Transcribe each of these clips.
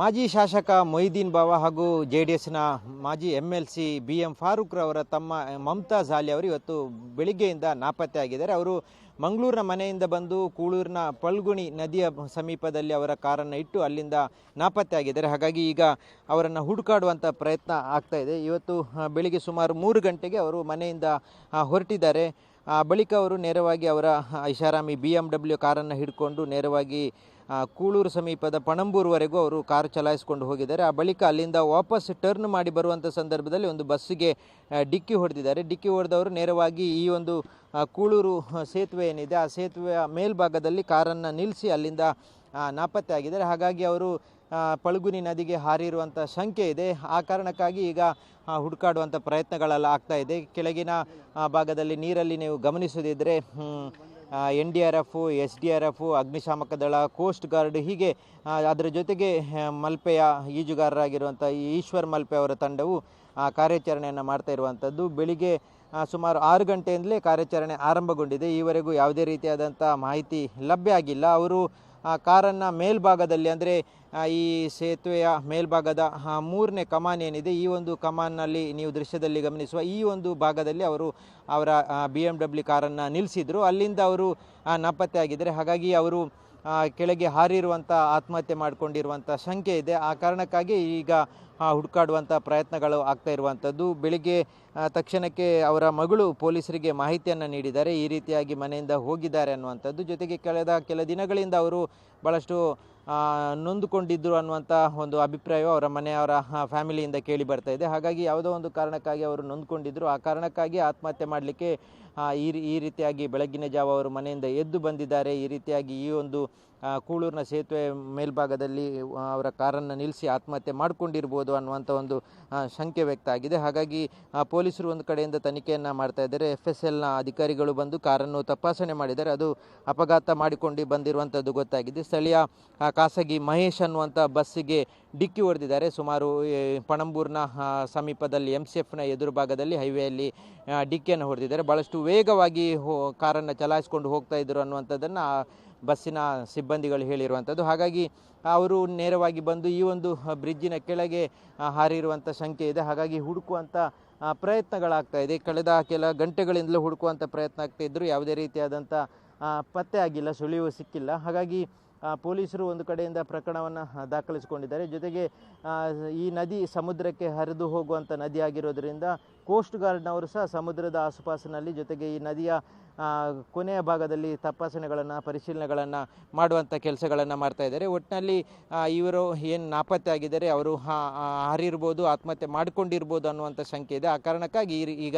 ಮಾಜಿ ಶಾಸಕ ಮೊಯ್ದೀನ್ ಬಾವ ಹಾಗೂ ಜೆಡಿಎಸ್ನ ಮಾಜಿ MLC BM ಫಾರೂಕ್ ರವರ ತಮ್ಮ ಮಮತಾಜ್ ಆಲಿ ಅವರು ಇವತ್ತು ಬೆಳಿಗ್ಗೆಯಿಂದ ನಾಪತ್ತೆಯಾಗಿದ್ದಾರೆ. ಅವರು ಮಂಗಳೂರಿನ ಮನೆಯಿಂದ ಬಂದು ಕೂಳೂರಿನ ಪಲ್ಗುಣಿ ನದಿಯ ಸಮೀಪದಲ್ಲಿ ಅವರ ಕಾರನ್ನು ಇಟ್ಟು ಅಲ್ಲಿಂದ ನಾಪತ್ತೆಯಾಗಿದ್ದಾರೆ. ಹಾಗಾಗಿ ಈಗ ಅವರನ್ನು ಹುಡುಕಾಡುವಂಥ ಪ್ರಯತ್ನ ಆಗ್ತಾ ಇದೆ. ಇವತ್ತು ಬೆಳಿಗ್ಗೆ ಸುಮಾರು 3 ಗಂಟೆಗೆ ಅವರು ಮನೆಯಿಂದ ಹೊರಟಿದ್ದಾರೆ. ಬಳಿಕ ಅವರು ನೇರವಾಗಿ ಅವರ ಐಷಾರಾಮಿ BMW ಕಾರನ್ನು ಹಿಡ್ಕೊಂಡು ನೇರವಾಗಿ ಕೂಳೂರು ಸಮೀಪದ ಪಣಂಬೂರುವರೆಗೂ ಅವರು ಕಾರು ಚಲಾಯಿಸಿಕೊಂಡು ಹೋಗಿದ್ದಾರೆ. ಆ ಬಳಿಕ ಅಲ್ಲಿಂದ ವಾಪಸ್ ಟರ್ನ್ ಮಾಡಿ ಬರುವಂಥ ಸಂದರ್ಭದಲ್ಲಿ ಒಂದು ಬಸ್ಸಿಗೆ ಡಿಕ್ಕಿ ಹೊಡೆದಿದ್ದಾರೆ. ಡಿಕ್ಕಿ ಹೊಡೆದವರು ನೇರವಾಗಿ ಈ ಒಂದು ಕೂಳೂರು ಸೇತುವೆ ಏನಿದೆ ಆ ಸೇತುವೆಯ ಮೇಲ್ಭಾಗದಲ್ಲಿ ಕಾರನ್ನು ನಿಲ್ಲಿಸಿ ಅಲ್ಲಿಂದ ನಾಪತ್ತೆ ಆಗಿದ್ದಾರೆ. ಹಾಗಾಗಿ ಅವರು ಪಲ್ಗುನಿ ನದಿಗೆ ಹಾರಿರುವಂಥ ಶಂಕೆ ಇದೆ. ಆ ಕಾರಣಕ್ಕಾಗಿ ಈಗ ಹುಡುಕಾಡುವಂಥ ಪ್ರಯತ್ನಗಳೆಲ್ಲ ಆಗ್ತಾ ಇದೆ. ಕೆಳಗಿನ ಭಾಗದಲ್ಲಿ ನೀರಲ್ಲಿ ನೀವು ಗಮನಿಸದಿದ್ದರೆ NDRF, SDRF, ಅಗ್ನಿಶಾಮಕ ದಳ, ಕೋಸ್ಟ್ ಗಾರ್ಡ್ ಹೀಗೆ ಅದರ ಜೊತೆಗೆ ಮಲ್ಪೆಯ ಈಜುಗಾರರಾಗಿರುವಂಥ ಈಶ್ವರ್ ಮಲ್ಪೆ ಅವರ ತಂಡವು ಕಾರ್ಯಾಚರಣೆಯನ್ನು ಮಾಡ್ತಾ ಇರುವಂಥದ್ದು. ಬೆಳಿಗ್ಗೆ ಸುಮಾರು 6 ಗಂಟೆಯಿಂದಲೇ ಕಾರ್ಯಾಚರಣೆ ಆರಂಭಗೊಂಡಿದೆ. ಈವರೆಗೂ ಯಾವುದೇ ರೀತಿಯಾದಂಥ ಮಾಹಿತಿ ಲಭ್ಯ ಆಗಿಲ್ಲ. ಅವರು ಕಾರನ್ನು ಮೇಲ್ಭಾಗದಲ್ಲಿ ಅಂದರೆ ಈ ಸೇತುವೆಯ ಮೇಲ್ಭಾಗದ 3ನೇ ಕಮಾನ್ ಏನಿದೆ ಈ ಒಂದು ಕಮಾನ್ನಲ್ಲಿ ನೀವು ದೃಶ್ಯದಲ್ಲಿ ಗಮನಿಸುವ ಈ ಒಂದು ಭಾಗದಲ್ಲಿ ಅವರು ಅವರ BMW ಕಾರನ್ನು ನಿಲ್ಲಿಸಿದ್ರು. ಅಲ್ಲಿಂದ ಅವರು ನಾಪತ್ತೆ ಆಗಿದ್ದಾರೆ. ಹಾಗಾಗಿ ಅವರು ಕೆಳಗೆ ಹಾರಿರುವಂಥ ಆತ್ಮಹತ್ಯೆ ಮಾಡಿಕೊಂಡಿರುವಂಥ ಶಂಕೆ ಇದೆ. ಆ ಕಾರಣಕ್ಕಾಗಿ ಈಗ ಹುಡುಕಾಡುವಂಥ ಪ್ರಯತ್ನಗಳು ಆಗ್ತಾ ಇರುವಂಥದ್ದು. ಬೆಳಿಗ್ಗೆ ತಕ್ಷಣಕ್ಕೆ ಅವರ ಮಗಳು ಪೊಲೀಸರಿಗೆ ಮಾಹಿತಿಯನ್ನು ನೀಡಿದ್ದಾರೆ. ಈ ರೀತಿಯಾಗಿ ಮನೆಯಿಂದ ಹೋಗಿದ್ದಾರೆ ಅನ್ನುವಂಥದ್ದು. ಜೊತೆಗೆ ಕಳೆದ ಕೆಲ ದಿನಗಳಿಂದ ಅವರು ಭಾಳಷ್ಟು ನೊಂದುಕೊಂಡಿದ್ದರು ಅನ್ನುವಂಥ ಒಂದು ಅಭಿಪ್ರಾಯವು ಅವರ ಮನೆಯವರ ಫ್ಯಾಮಿಲಿಯಿಂದ ಕೇಳಿ ಬರ್ತಾ ಇದೆ. ಹಾಗಾಗಿ ಯಾವುದೋ ಒಂದು ಕಾರಣಕ್ಕಾಗಿ ಅವರು ನೊಂದ್ಕೊಂಡಿದ್ದರು. ಆ ಕಾರಣಕ್ಕಾಗಿ ಆತ್ಮಹತ್ಯೆ ಮಾಡಲಿಕ್ಕೆ ಈ ರೀತಿಯಾಗಿ ಬೆಳಗ್ಗಿನ ಜಾವ ಅವರು ಮನೆಯಿಂದ ಎದ್ದು ಬಂದಿದ್ದಾರೆ. ಈ ರೀತಿಯಾಗಿ ಈ ಒಂದು ಕೂಳೂರಿನ ಸೇತುವೆ ಮೇಲ್ಭಾಗದಲ್ಲಿ ಅವರ ಕಾರನ್ನು ನಿಲ್ಲಿಸಿ ಆತ್ಮಹತ್ಯೆ ಮಾಡಿಕೊಂಡಿರ್ಬೋದು ಅನ್ನುವಂಥ ಒಂದು ಶಂಕೆ ವ್ಯಕ್ತ ಆಗಿದೆ. ಹಾಗಾಗಿ ಪೊಲೀಸರು ಒಂದು ಕಡೆಯಿಂದ ತನಿಖೆಯನ್ನು ಮಾಡ್ತಾ ಇದ್ದಾರೆ. FSLನ ಅಧಿಕಾರಿಗಳು ಬಂದು ಕಾರನ್ನು ತಪಾಸಣೆ ಮಾಡಿದ್ದಾರೆ. ಅದು ಅಪಘಾತ ಮಾಡಿಕೊಂಡು ಬಂದಿರುವಂಥದ್ದು ಗೊತ್ತಾಗಿದೆ. ಸ್ಥಳೀಯ ಖಾಸಗಿ ಮಹೇಶ್ ಅನ್ನುವಂಥ ಬಸ್ಸಿಗೆ ಡಿಕ್ಕಿ ಹೊಡೆದಿದ್ದಾರೆ. ಸುಮಾರು ಪಣಂಬೂರಿನ ಸಮೀಪದಲ್ಲಿ MCFನ ಎದುರು ಭಾಗದಲ್ಲಿ ಹೈವೇಯಲ್ಲಿ ಡಿಕ್ಕಿಯನ್ನು ಹೊಡೆದಿದ್ದಾರೆ. ಭಾಳಷ್ಟು ವೇಗವಾಗಿ ಕಾರನ್ನು ಚಲಾಯಿಸ್ಕೊಂಡು ಹೋಗ್ತಾ ಇದ್ದರು ಅನ್ನುವಂಥದ್ದನ್ನು ಬಸ್ಸಿನ ಸಿಬ್ಬಂದಿಗಳು ಹೇಳಿರುವಂಥದ್ದು. ಹಾಗಾಗಿ ಅವರು ನೇರವಾಗಿ ಬಂದು ಈ ಒಂದು ಬ್ರಿಡ್ಜಿನ ಕೆಳಗೆ ಹಾರಿರುವಂಥ ಶಂಕೆ ಇದೆ. ಹಾಗಾಗಿ ಹುಡುಕುವಂಥ ಪ್ರಯತ್ನಗಳಾಗ್ತಾ ಇದೆ. ಕಳೆದ ಕೆಲ ಗಂಟೆಗಳಿಂದಲೂ ಹುಡುಕುವಂಥ ಪ್ರಯತ್ನ ಆಗ್ತಾ ಇದ್ದರೂ ಯಾವುದೇ ರೀತಿಯಾದಂಥ ಪತ್ತೆ ಆಗಿಲ್ಲ, ಸುಳಿವು ಸಿಕ್ಕಿಲ್ಲ. ಹಾಗಾಗಿ ಪೊಲೀಸರು ಒಂದು ಕಡೆಯಿಂದ ಪ್ರಕರಣವನ್ನು ದಾಖಲಿಸಿಕೊಂಡಿದ್ದಾರೆ. ಜೊತೆಗೆ ಈ ನದಿ ಸಮುದ್ರಕ್ಕೆ ಹರಿದು ಹೋಗುವಂಥ ನದಿ ಆಗಿರೋದ್ರಿಂದ ಕೋಸ್ಟ್ ಗಾರ್ಡ್ನವರು ಸಹ ಸಮುದ್ರದ ಆಸುಪಾಸಿನಲ್ಲಿ ಜೊತೆಗೆ ಈ ನದಿಯ ಕೊನೆಯ ಭಾಗದಲ್ಲಿ ತಪಾಸಣೆಗಳನ್ನು ಪರಿಶೀಲನೆಗಳನ್ನು ಮಾಡುವಂಥ ಕೆಲಸಗಳನ್ನು ಮಾಡ್ತಾ ಇದ್ದಾರೆ. ಒಟ್ಟಿನಲ್ಲಿ ಇವರು ಏನು ನಾಪತ್ತೆ ಆಗಿದ್ದಾರೆ ಅವರು ಹಾರಿರ್ಬೋದು, ಆತ್ಮಹತ್ಯೆ ಮಾಡಿಕೊಂಡಿರ್ಬೋದು ಅನ್ನುವಂಥ ಶಂಕೆ ಇದೆ. ಆ ಕಾರಣಕ್ಕಾಗಿ ಈಗ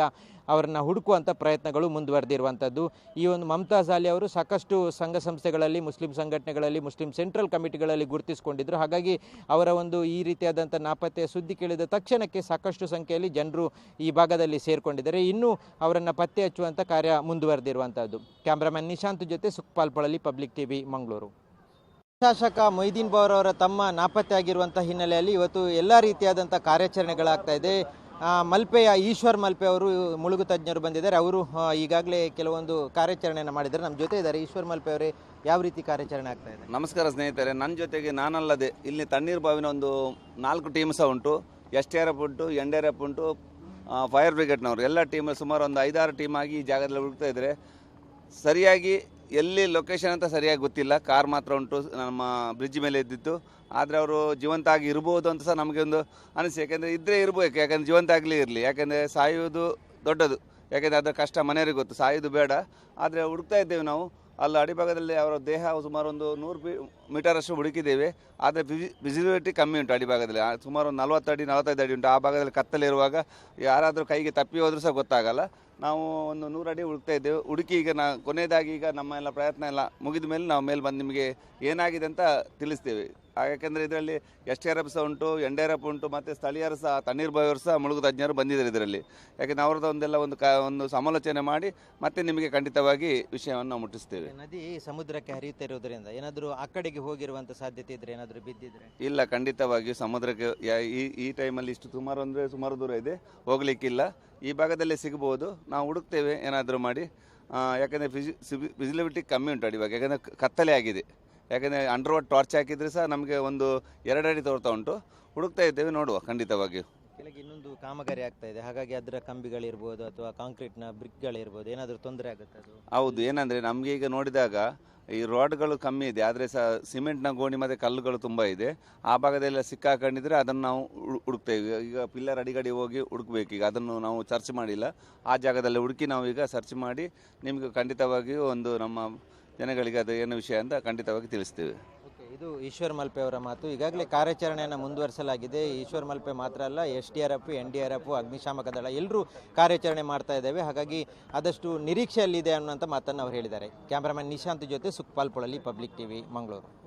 ಅವರನ್ನು ಹುಡುಕುವಂಥ ಪ್ರಯತ್ನಗಳು ಮುಂದುವರೆದಿರುವಂಥದ್ದು. ಈ ಒಂದು ಮಮತಾಜ್ ಆಲಿ ಅವರು ಸಾಕಷ್ಟು ಸಂಘ ಸಂಸ್ಥೆಗಳಲ್ಲಿ, ಮುಸ್ಲಿಂ ಸಂಘಟನೆಗಳಲ್ಲಿ, ಮುಸ್ಲಿಂ ಸೆಂಟ್ರಲ್ ಕಮಿಟಿಗಳಲ್ಲಿ ಗುರುತಿಸಿಕೊಂಡಿದ್ದರು. ಹಾಗಾಗಿ ಅವರ ಒಂದು ಈ ರೀತಿಯಾದಂಥ ನಾಪತ್ತೆಯ ಸುದ್ದಿ ಕೇಳಿದ ತಕ್ಷಣಕ್ಕೆ ಸಾಕಷ್ಟು ಸಂಖ್ಯೆಯಲ್ಲಿ ಜನರು ಈ ಭಾಗದಲ್ಲಿ ಸೇರಿಕೊಂಡಿದ್ದಾರೆ. ಇನ್ನೂ ಅವರನ್ನು ಪತ್ತೆ ಹಚ್ಚುವಂಥ ಕಾರ್ಯ ಮುಂದುವರೆದಿರುವಂಥದ್ದು. ಕ್ಯಾಮ್ರಾಮನ್ ನಿಶಾಂತ್ ಜೊತೆ ಸುಖಪಾಲ್ ಪಳಲಿ, ಪಬ್ಲಿಕ್ TV, ಮಂಗಳೂರು. ಶಾಸಕ ಮೊಯ್ದೀನ್ ಬಾವರವರ ತಮ್ಮ ನಾಪತ್ತೆ ಆಗಿರುವಂಥ ಹಿನ್ನೆಲೆಯಲ್ಲಿ ಇವತ್ತು ಎಲ್ಲ ರೀತಿಯಾದಂಥ ಕಾರ್ಯಾಚರಣೆಗಳಾಗ್ತಾ ಇದೆ. ಮಲ್ಪೆಯ ಈಶ್ವರ್ ಮಲ್ಪೆ ಅವರು ಮುಳುಗು ತಜ್ಞರು ಬಂದಿದ್ದಾರೆ. ಅವರು ಈಗಾಗಲೇ ಕೆಲವೊಂದು ಕಾರ್ಯಾಚರಣೆಯನ್ನು ಮಾಡಿದ್ದಾರೆ. ನಮ್ಮ ಜೊತೆ ಇದ್ದಾರೆ. ಈಶ್ವರ್ ಮಲ್ಪೆ ಅವರೇ, ಯಾವ ರೀತಿ ಕಾರ್ಯಾಚರಣೆ ಆಗ್ತಾ ಇದೆ? ನಮಸ್ಕಾರ ಸ್ನೇಹಿತರೆ. ನನ್ನ ಜೊತೆಗೆ ನಾನಲ್ಲದೆ ಇಲ್ಲಿ ತಣ್ಣೀರು ಬಾವಿನ ಒಂದು 4 ಟೀಮ್ ಸಹ ಉಂಟು. SDRF ಉಂಟು, NDRF ಉಂಟು, ಫೈರ್ ಬ್ರಿಗೇಡ್ನವರು ಎಲ್ಲ ಟೀಮ್ ಸುಮಾರು ಒಂದು 5-6 ಟೀಮ್ ಆಗಿ ಈ ಜಾಗದಲ್ಲಿ ಹುಡುಕ್ತಾ ಇದ್ದಾರೆ. ಸರಿಯಾಗಿ ಎಲ್ಲಿ ಲೊಕೇಶನ್ ಅಂತ ಸರಿಯಾಗಿ ಗೊತ್ತಿಲ್ಲ. ಕಾರ್ ಮಾತ್ರ ಉಂಟು, ನಮ್ಮ ಬ್ರಿಡ್ಜ್ ಮೇಲೆ ಇದ್ದಿತ್ತು. ಆದರೆ ಅವರು ಜೀವಂತ ಆಗಿ ಇರ್ಬೋದು ಅಂತ ಸಹ ನಮಗೆ ಒಂದು ಅನಿಸಿಕೆ. ಯಾಕೆಂದರೆ ಇದ್ದರೆ ಇರಬೇಕು, ಯಾಕೆಂದರೆ ಜೀವಂತ ಆಗಲಿ ಇರಲಿ. ಯಾಕೆಂದರೆ ಸಾಯುವುದು ದೊಡ್ಡದು, ಯಾಕೆಂದರೆ ಅದರ ಕಷ್ಟ ಮನೆಯವರಿಗೆ ಗೊತ್ತು, ಸಾಯುವುದು ಬೇಡ. ಆದರೆ ಹುಡುಕ್ತಾ ಇದ್ದೇವೆ ನಾವು. ಅಲ್ಲಿ ಅಡಿಭಾಗದಲ್ಲಿ ಅವರ ದೇಹ ಸುಮಾರು ಒಂದು 100 ಮೀಟರಷ್ಟು ಹುಡುಕಿದ್ದೇವೆ. ಆದರೆ ವಿಸಿಬಿಲಿಟಿ ಕಮ್ಮಿ ಉಂಟು ಅಡಿಭಾಗದಲ್ಲಿ. ಸುಮಾರು 40 ಅಡಿ 45 ಅಡಿ ಉಂಟು. ಆ ಭಾಗದಲ್ಲಿ ಕತ್ತಲಿರುವಾಗ ಯಾರಾದರೂ ಕೈಗೆ ತಪ್ಪಿ ಹೋದರೂ ಸಹ ಗೊತ್ತಾಗಲ್ಲ. ನಾವು ಒಂದು 100 ಅಡಿ ಹುಡುಕ್ತಾ ಇದ್ದೇವೆ. ಹುಡುಕಿ ಈಗ ಕೊನೆಯದಾಗಿ ಈಗ ನಮ್ಮ ಎಲ್ಲ ಪ್ರಯತ್ನ ಎಲ್ಲ ಮುಗಿದ ಮೇಲೆ ನಾವು ಮೇಲೆ ಬಂದು ನಿಮಗೆ ಏನಾಗಿದೆ ಅಂತ ತಿಳಿಸ್ತೇವೆ. ಯಾಕೆಂದರೆ ಇದರಲ್ಲಿ SDRF ಸಹ ಉಂಟು, NDRF ಉಂಟು, ಮತ್ತು ಸ್ಥಳೀಯರು ಸಹ ತಣ್ಣೀರು ಬಾವಿಯವರು ಸಹ ಮುಳುಗು ತಜ್ಞರು ಬಂದಿದ್ದಾರೆ ಇದರಲ್ಲಿ. ಯಾಕೆಂದರೆ ಅವ್ರದ್ದು ಒಂದೆಲ್ಲ ಒಂದು ಸಮಾಲೋಚನೆ ಮಾಡಿ ಮತ್ತೆ ನಿಮಗೆ ಖಂಡಿತವಾಗಿ ವಿಷಯವನ್ನು ನಾವು ಮುಟ್ಟಿಸ್ತೇವೆ. ನದಿ ಸಮುದ್ರಕ್ಕೆ ಹರಿಯುತ್ತಾ ಇರೋದ್ರಿಂದ ಏನಾದರೂ ಆ ಕಡೆಗೆ ಹೋಗಿರುವಂಥ ಸಾಧ್ಯತೆ ಇದ್ರೆ, ಏನಾದರೂ ಬಿದ್ದಿದ್ರೆ? ಇಲ್ಲ, ಖಂಡಿತವಾಗಿ ಸಮುದ್ರಕ್ಕೆ ಈ ಟೈಮಲ್ಲಿ ಇಷ್ಟು ಸುಮಾರು ದೂರ ಇದೆ, ಹೋಗ್ಲಿಕ್ಕಿಲ್ಲ. ಈ ಭಾಗದಲ್ಲೇ ಸಿಗ್ಬೋದು. ನಾವು ಹುಡುಕ್ತೇವೆ ಏನಾದರೂ ಮಾಡಿ. ಯಾಕೆಂದರೆ ವಿಸಿಬಿಲಿಟಿ ಕಮ್ಮಿ ಉಂಟು ಅಡಿವಾಗ, ಯಾಕೆಂದರೆ ಕತ್ತಲೆ ಆಗಿದೆ. ಯಾಕೆಂದರೆ ಅಂಡರ್ವಾಟ್ ಟಾರ್ಚ್ ಹಾಕಿದರೆ ಸಹ ನಮಗೆ ಒಂದು 2 ಅಡಿ ತೋರ್ತಾ ಉಂಟು. ಹುಡುಕ್ತಾ ಇದ್ದೇವೆ, ನೋಡುವ ಖಂಡಿತವಾಗಿಯೂ. ಕೆಳಗೆ ಇನ್ನೊಂದು ಕಾಮಗಾರಿ ಆಗ್ತಾ ಇದೆ, ಹಾಗಾಗಿ ಅದರ ಕಂಬಿಗಳಿರ್ಬೋದು ಅಥವಾ ಕಾಂಕ್ರೀಟ್ನ ಬ್ರಿಕ್ಗಳಿರ್ಬೋದು, ಏನಾದರೂ ತೊಂದರೆ ಆಗುತ್ತೆ ಅದು? ಹೌದು, ಏನಂದರೆ ನಮಗೆ ಈಗ ನೋಡಿದಾಗ ಈ ರೋಡ್ಗಳು ಕಮ್ಮಿ ಇದೆ, ಆದರೆ ಸಹ ಸಿಮೆಂಟ್ನ ಗೋಣಿ ಮತ್ತು ಕಲ್ಲುಗಳು ತುಂಬ ಇದೆ. ಆ ಭಾಗದೆಲ್ಲ ಸಿಕ್ಕಾಕೊಂಡಿದ್ರೆ ಅದನ್ನು ನಾವು ಹುಡುಕ್ತೇವೆ. ಈಗ ಪಿಲ್ಲರ್ ಅಡಿಗಡಿ ಹೋಗಿ ಹುಡುಕ್ಬೇಕು. ಈಗ ಅದನ್ನು ನಾವು ಸರ್ಚ್ ಮಾಡಿಲ್ಲ, ಆ ಜಾಗದಲ್ಲಿ ಹುಡುಕಿ ನಾವು ಈಗ ಸರ್ಚ್ ಮಾಡಿ ನಿಮಗೆ ಖಂಡಿತವಾಗಿಯೂ ಒಂದು ನಮ್ಮ ಜನಗಳಿಗೆ ಅದು ಏನು ವಿಷಯ ಅಂತ ಖಂಡಿತವಾಗಿ ತಿಳಿಸ್ತೇವೆ. ಇದು ಈಶ್ವರ್ ಮಲ್ಪೆ ಅವರ ಮಾತು. ಈಗಾಗಲೇ ಕಾರ್ಯಾಚರಣೆಯನ್ನು ಮುಂದುವರಿಸಲಾಗಿದೆ. ಈಶ್ವರ್ ಮಲ್ಪೆ ಮಾತ್ರ ಅಲ್ಲ, SDRF, NDRF, ಅಗ್ನಿಶಾಮಕ ದಳ ಎಲ್ಲರೂ ಕಾರ್ಯಾಚರಣೆ ಮಾಡ್ತಾ ಇದ್ದೇವೆ. ಹಾಗಾಗಿ ಆದಷ್ಟು ನಿರೀಕ್ಷೆಯಲ್ಲಿದೆ ಅನ್ನುವಂಥ ಮಾತನ್ನು ಅವರು ಹೇಳಿದ್ದಾರೆ. ಕ್ಯಾಮ್ರಾಮನ್ ನಿಶಾಂತ್ ಜೊತೆ ಸುಖಪಾಲ್ ಪೊಳಲಿ, ಪಬ್ಲಿಕ್ ಟಿವಿ, ಮಂಗಳೂರು.